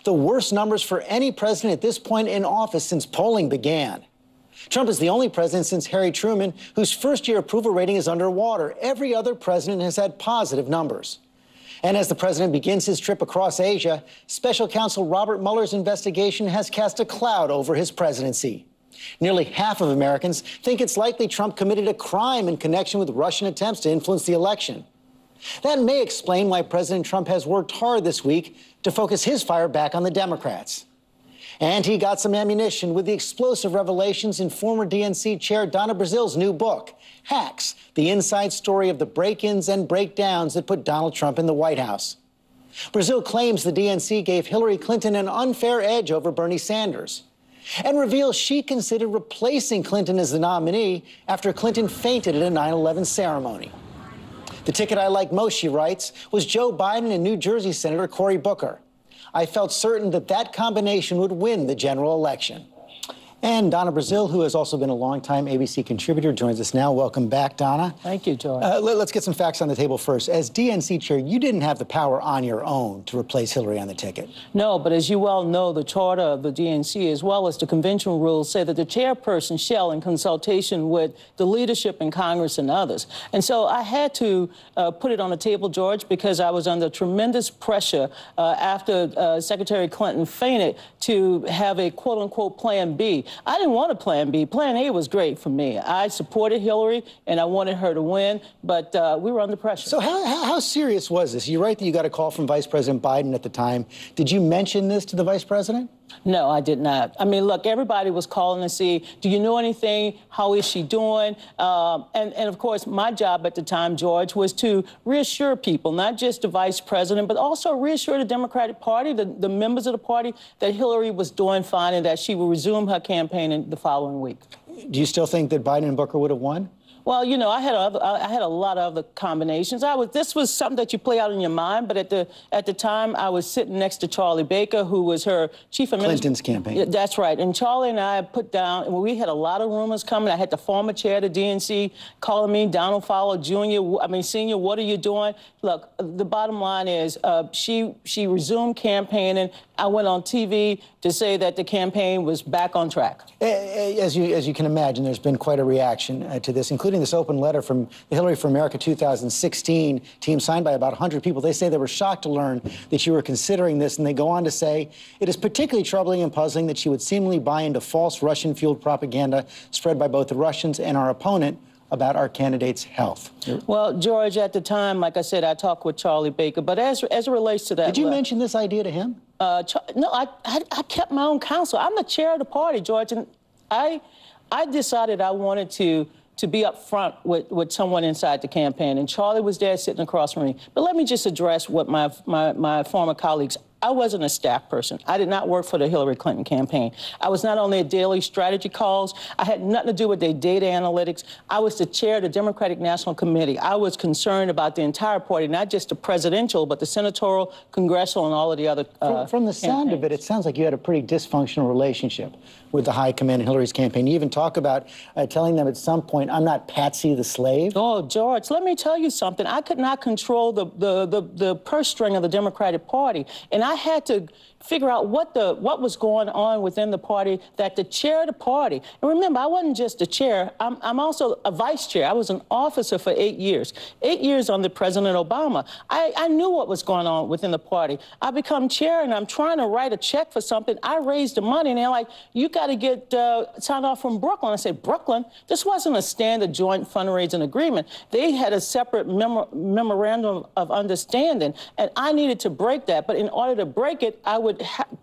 the worst numbers for any president at this point in office since polling began. Trump is the only president since Harry Truman whose first-year approval rating is underwater. Every other president has had positive numbers. And as the president begins his trip across Asia, Special Counsel Robert Mueller's investigation has cast a cloud over his presidency. Nearly half of Americans think it's likely Trump committed a crime in connection with Russian attempts to influence the election. That may explain why President Trump has worked hard this week to focus his fire back on the Democrats. And he got some ammunition with the explosive revelations in former DNC Chair Donna Brazile's new book, Hacks, the inside story of the break-ins and breakdowns that put Donald Trump in the White House. Brazile claims the DNC gave Hillary Clinton an unfair edge over Bernie Sanders, and reveals she considered replacing Clinton as the nominee after Clinton fainted at a 9/11 ceremony. The ticket I like most, she writes, was Joe Biden and New Jersey Senator Cory Booker. I felt certain that that combination would win the general election. And Donna Brazile, who has also been a longtime ABC contributor, joins us now. Welcome back, Donna. Thank you, George. Let's get some facts on the table first. As DNC chair, you didn't have the power on your own to replace Hillary on the ticket. No, but as you well know, the charter of the DNC, as well as the convention rules, say that the chairperson shall, in consultation with the leadership in Congress and others. And so I had to put it on the table, George, because I was under tremendous pressure after Secretary Clinton fainted to have a quote-unquote plan B. I didn't want a plan B. Plan A was great for me. I supported Hillary, and I wanted her to win, but we were under pressure. So how serious was this? You write that you got a call from Vice President Biden at the time. Did you mention this to the Vice President? No, I did not. I mean, look, everybody was calling to see, do you know anything? How is she doing? And of course, my job at the time, George, was to reassure people, not just the vice president, but also reassure the Democratic Party, the members of the party, that Hillary was doing fine and that she will resume her campaign in the following week. Do you still think that Biden and Booker would have won? Well, you know, I had a lot of other combinations. This was something that you play out in your mind, but at the time, I was sitting next to Charlie Baker, who was her chief administrator. Clinton's campaign. That's right. And Charlie and I put down, and we had a lot of rumors coming. I had the former chair of the DNC calling me, Donald Fowler Senior, what are you doing? Look, the bottom line is she resumed campaigning. I went on TV to say that the campaign was back on track. As you can imagine, there's been quite a reaction to this, including this open letter from the Hillary for America 2016 team signed by about 100 people. They say they were shocked to learn that you were considering this, and they go on to say, it is particularly troubling and puzzling that she would seemingly buy into false Russian-fueled propaganda spread by both the Russians and our opponent about our candidate's health. Well, George, at the time, like I said, I talked with Charlie Baker, but as it relates to that... Did you mention this idea to him? No, I kept my own counsel. I'm the chair of the party, George, and I decided I wanted to be up front with someone inside the campaign, and Charlie was there sitting across from me. But let me just address what my former colleagues... I wasn't a staff person. I did not work for the Hillary Clinton campaign. I was not on their daily strategy calls. I had nothing to do with their data analytics. I was the chair of the Democratic National Committee. I was concerned about the entire party, not just the presidential, but the senatorial, congressional, and all of the other From the sound of it, it sounds like you had a pretty dysfunctional relationship with the high command in Hillary's campaign. You even talk about telling them at some point, I'm not Patsy the slave. Oh, George, let me tell you something. I could not control the purse string of the Democratic Party, and I had to figure out what was going on within the party, that the chair of the party, and remember, I wasn't just the chair, I'm also a vice chair. I was an officer for 8 years. 8 years under President Obama. I knew what was going on within the party. I become chair and I'm trying to write a check for something. I raised the money and they're like, you got to get signed off from Brooklyn. I said, Brooklyn? This wasn't a standard joint fundraising agreement. They had a separate memorandum of understanding, and I needed to break that. But in order to break it, I would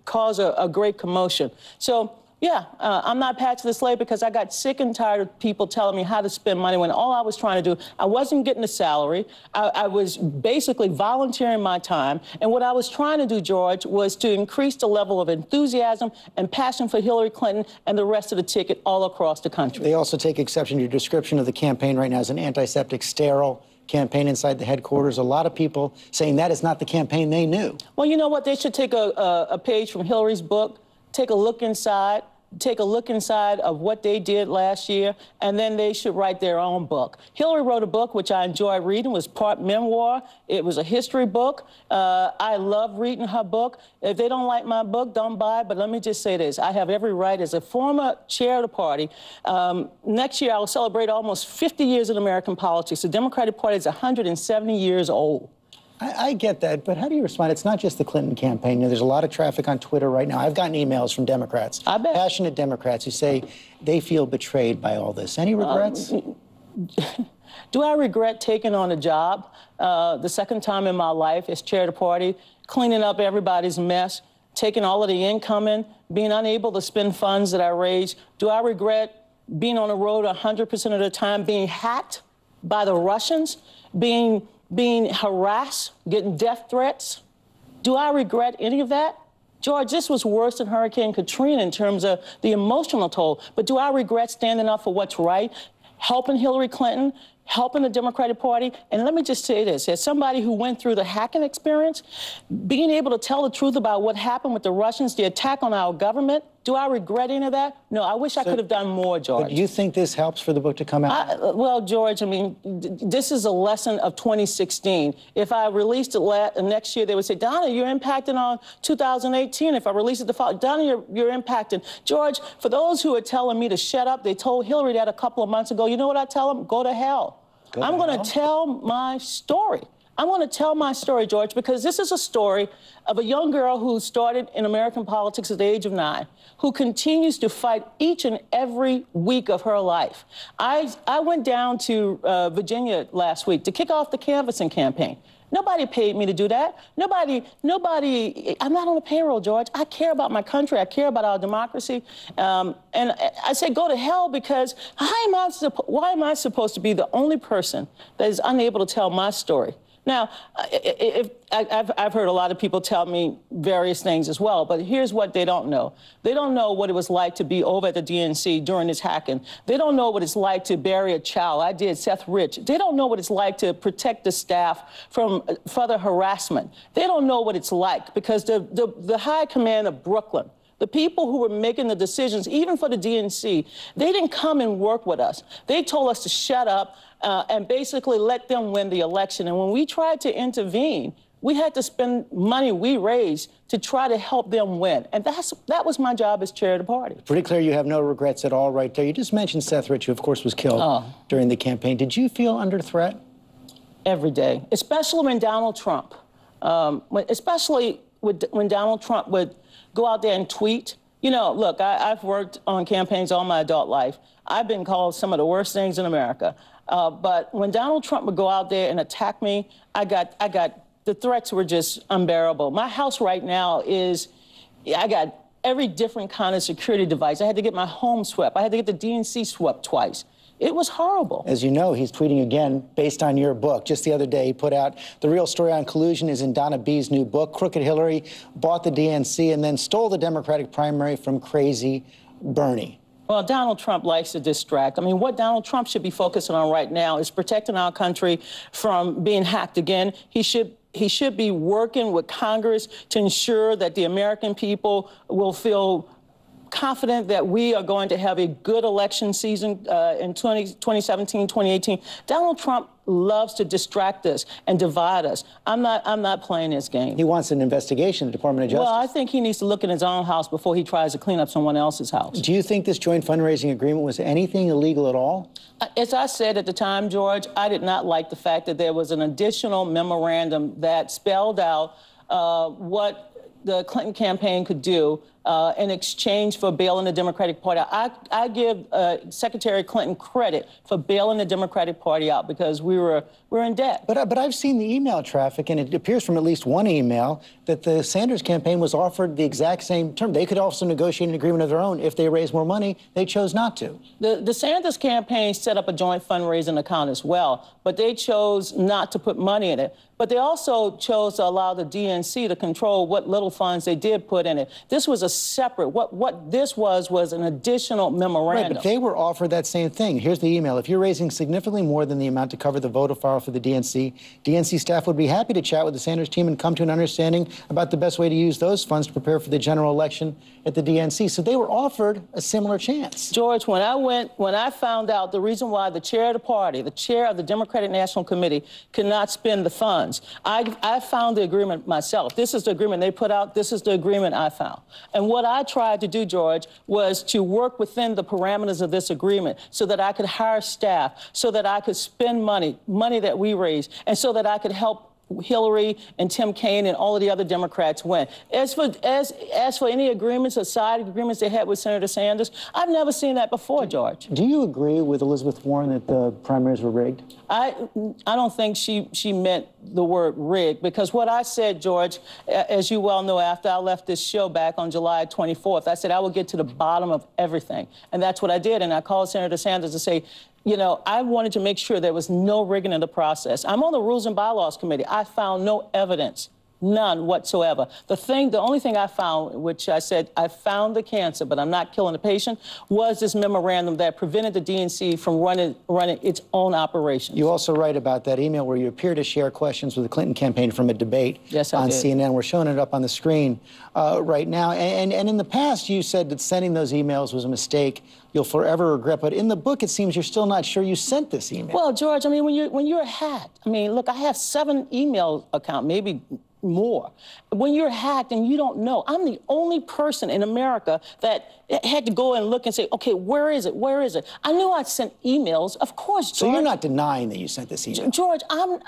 cause a great commotion. So, yeah, I'm not Patsy the slave because I got sick and tired of people telling me how to spend money when all I was trying to do, I wasn't getting a salary. I was basically volunteering my time. And what I was trying to do, George, was to increase the level of enthusiasm and passion for Hillary Clinton and the rest of the ticket all across the country. They also take exception to your description of the campaign right now as an antiseptic, sterile campaign inside the headquarters. A lot of people saying that is not the campaign they knew. Well, you know what? They should take a page from Hillary's book, take a look inside. take a look inside of what they did last year, and then they should write their own book. Hillary wrote a book which I enjoyed reading. It was part memoir. It was a history book. I love reading her book. If they don't like my book, don't buy it. But let me just say this. I have every right as a former chair of the party. Next year, I will celebrate almost 50 years in American politics. The Democratic Party is 170 years old. I get that, but how do you respond? It's not just the Clinton campaign. You know, there's a lot of traffic on Twitter right now. I've gotten emails from Democrats, passionate Democrats, who say they feel betrayed by all this. Any regrets? Do I regret taking on a job the second time in my life as chair of the party, cleaning up everybody's mess, taking all of the income in, being unable to spend funds that I raised? Do I regret being on the road 100% of the time, being hacked by the Russians, being harassed, getting death threats? Do I regret any of that? George, this was worse than Hurricane Katrina in terms of the emotional toll. But do I regret standing up for what's right, helping Hillary Clinton, helping the Democratic Party? And let me just say this, as somebody who went through the hacking experience, being able to tell the truth about what happened with the Russians, the attack on our government, do I regret any of that? No, I wish I could have done more, George. But do you think this helps for the book to come out? Well, George, I mean, this is a lesson of 2016. If I released it next year, they would say, Donna, you're impacting on 2018. If I release it the following, Donna, you're impacting. George, for those who are telling me to shut up, they told Hillary that a couple of months ago. You know what I tell them? Go to hell. I'm going to tell my story. I want to tell my story, George, because this is a story of a young girl who started in American politics at the age of 9, who continues to fight each and every week of her life. I went down to Virginia last week to kick off the canvassing campaign. Nobody paid me to do that. Nobody, I'm not on a payroll, George. I care about my country. I care about our democracy. And I say go to hell because why am I supposed to be the only person that is unable to tell my story? Now, I've heard a lot of people tell me various things as well, but here's what they don't know. They don't know what it was like to be over at the DNC during this hacking. They don't know what it's like to bury a child. I did, Seth Rich. They don't know what it's like to protect the staff from further harassment. They don't know what it's like because the high command of Brooklyn, the people who were making the decisions, even for the DNC, they didn't come and work with us. They told us to shut up and basically let them win the election. And when we tried to intervene, we had to spend money we raised to try to help them win. And that was my job as chair of the party. Pretty clear you have no regrets at all right there. You just mentioned Seth Rich, who, of course, was killed during the campaign. Did you feel under threat? Every day, especially when Donald Trump, when Donald Trump would go out there and tweet. You know, look, I've worked on campaigns all my adult life. I've been called some of the worst things in America. But when Donald Trump would go out there and attack me, the threats were just unbearable. My house right now I got every different kind of security device. I had to get my home swept. I had to get the DNC swept twice. It was horrible. As you know, he's tweeting again based on your book. Just the other day, he put out the real story on collusion is in Donna B's new book. Crooked Hillary bought the DNC and then stole the Democratic primary from crazy Bernie. Well, Donald Trump likes to distract. I mean, what Donald Trump should be focusing on right now is protecting our country from being hacked again. He should be working with Congress to ensure that the American people will feel confident that we are going to have a good election season in 2017, 2018. Donald Trump loves to distract us and divide us. I'm not playing this game. He wants an investigation in the Department of Justice. Well, I think he needs to look in his own house before he tries to clean up someone else's house. Do you think this joint fundraising agreement was anything illegal at all? As I said at the time, George, I did not like the fact that there was an additional memorandum that spelled out what the Clinton campaign could do in exchange for bailing the Democratic Party out. I give Secretary Clinton credit for bailing the Democratic Party out because we're in debt. But I've seen the email traffic, and it appears from at least one email that the Sanders campaign was offered the exact same term. They could also negotiate an agreement of their own if they raise more money. They chose not to. The Sanders campaign set up a joint fundraising account as well, but they chose not to put money in it. But they also chose to allow the DNC to control what little funds they did put in it. This was a was separate. What this was an additional memorandum. Right, but they were offered that same thing. Here's the email. If you're raising significantly more than the amount to cover the voter file for the DNC staff would be happy to chat with the Sanders team and come to an understanding about the best way to use those funds to prepare for the general election at the DNC. So they were offered a similar chance. George, when I found out the reason why the chair of the party, the chair of the Democratic National Committee, could not spend the funds, I found the agreement myself. This is the agreement they put out. This is the agreement I found. And what I tried to do, George, was to work within the parameters of this agreement so that I could hire staff, so that I could spend money that we raised, and so that I could help Hillary and Tim Kaine and all of the other Democrats win. As for any agreements or side agreements they had with Senator Sanders, I've never seen that before, George. Do you agree with Elizabeth Warren that the primaries were rigged? I don't think she meant the word rigged, because what I said, George, as you well know, after I left this show back on July 24th, I said I would get to the bottom of everything. And that's what I did. And I called Senator Sanders to say, you know, I wanted to make sure there was no rigging in the process. I'm on the Rules and Bylaws Committee. I found no evidence, none whatsoever. The only thing I found, which I said, I found the cancer, but I'm not killing the patient, was this memorandum that prevented the DNC from running its own operations. You also write about that email where you appear to share questions with the Clinton campaign from a debate on CNN. We're showing it up on the screen right now. And in the past, you said that sending those emails was a mistake you'll forever regret. But in the book, it seems you're still not sure you sent this email. Well, George, I mean, when you're hacked, I mean, look, I have 7 email accounts, maybe more. When you're hacked and you don't know, I'm the only person in America that had to go and look and say, okay, where is it? Where is it? I knew I'd sent emails, of course, George. So you're not denying that you sent this email? George, I'm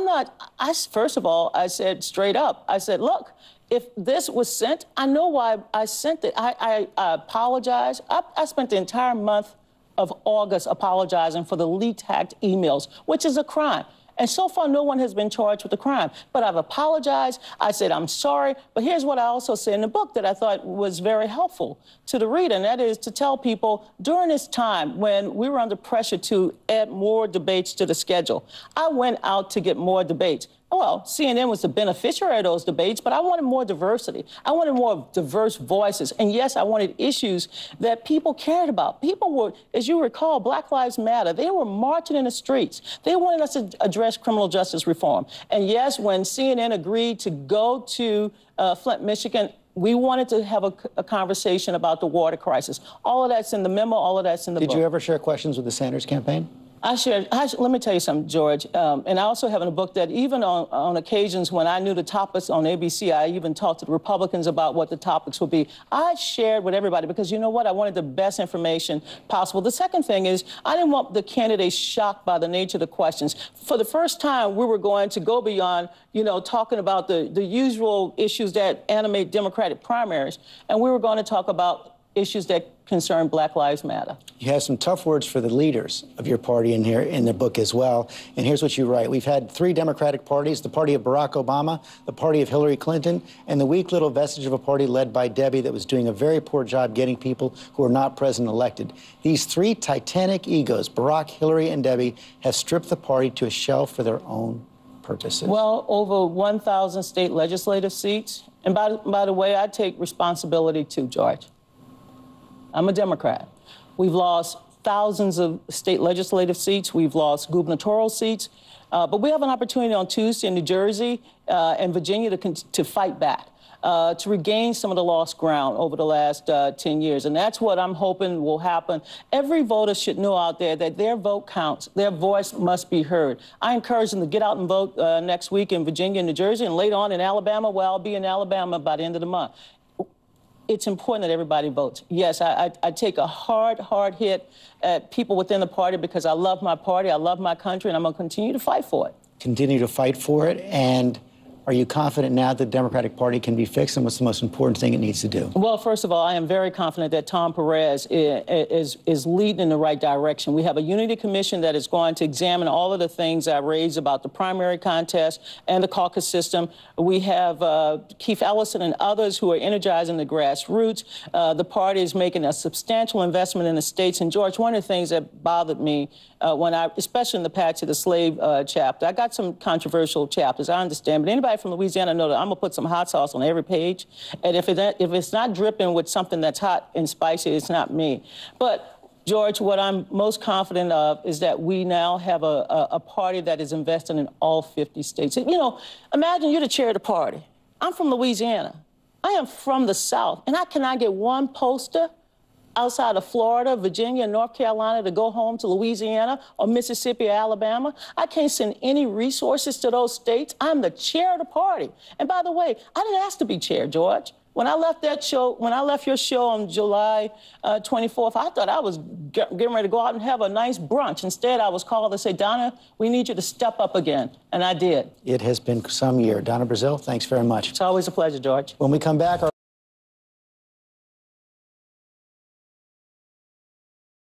not. First of all, I said straight up, I said, look, if this was sent, I know why I sent it. I apologize. I spent the entire month of August apologizing for the leaked, hacked emails, which is a crime. And so far, no one has been charged with the crime. But I've apologized. I said, I'm sorry. But here's what I also said in the book that I thought was very helpful to the reader, and that is to tell people during this time when we were under pressure to add more debates to the schedule, I went out to get more debates. Well, CNN was the beneficiary of those debates, but I wanted more diversity. I wanted more diverse voices. And yes, I wanted issues that people cared about. People were, as you recall, Black Lives Matter. They were marching in the streets. They wanted us to address criminal justice reform. And yes, when CNN agreed to go to Flint, Michigan, we wanted to have a conversation about the water crisis. All of that's in the memo. All of that's in the book. Did you ever share questions with the Sanders campaign? Let me tell you something, George, and I also have in a book that even on occasions when I knew the topics on ABC, I even talked to the Republicans about what the topics would be. I shared with everybody because, you know what, I wanted the best information possible. The second thing is I didn't want the candidates shocked by the nature of the questions. For the first time, we were going to go beyond, you know, talking about the usual issues that animate Democratic primaries, and we were going to talk about issues that concern Black Lives Matter. You have some tough words for the leaders of your party in here in the book as well. And here's what you write. We've had 3 Democratic parties, the party of Barack Obama, the party of Hillary Clinton, and the weak little vestige of a party led by Debbie that was doing a very poor job getting people who are not president elected. These 3 titanic egos, Barack, Hillary, and Debbie, have stripped the party to a shell for their own purposes. Well, over 1,000 state legislative seats. And by the way, I take responsibility too, George. I'm a Democrat. We've lost thousands of state legislative seats. We've lost gubernatorial seats. But we have an opportunity on Tuesday in New Jersey and Virginia to fight back, to regain some of the lost ground over the last 10 years. And that's what I'm hoping will happen. Every voter should know out there that their vote counts. Their voice must be heard. I encourage them to get out and vote next week in Virginia and New Jersey, and later on in Alabama, where I'll be in Alabama by the end of the month. It's important that everybody votes. Yes, I take a hard hit at people within the party because I love my party, I love my country, and I'm going to continue to fight for it. Continue to fight for it, and are you confident now that the Democratic Party can be fixed, and what's the most important thing it needs to do? Well, first of all, I am very confident that Tom Perez is leading in the right direction. We have a unity commission that is going to examine all of the things I raised about the primary contest and the caucus system. We have Keith Ellison and others who are energizing the grassroots. The party is making a substantial investment in the states. And George, one of the things that bothered me especially in the Patch of the Slave chapter, I got some controversial chapters, I understand, but anybody Anybody from Louisiana know that I'm gonna put some hot sauce on every page, and if it's not dripping with something that's hot and spicy, it's not me. But George, what I'm most confident of is that we now have a party that is invested in all 50 states. You know, imagine you're the chair of the party. I'm from Louisiana. I am from the South, and I cannot get one poster outside of Florida, Virginia, and North Carolina to go home to Louisiana or Mississippi or Alabama. I can't send any resources to those states. I'm the chair of the party. And by the way, I didn't ask to be chair, George. When I left that show, when I left your show on July 24th, I thought I was getting ready to go out and have a nice brunch. Instead, I was called to say, Donna, we need you to step up again. And I did. It has been some year. Donna Brazile, thanks very much. It's always a pleasure, George. When we come back,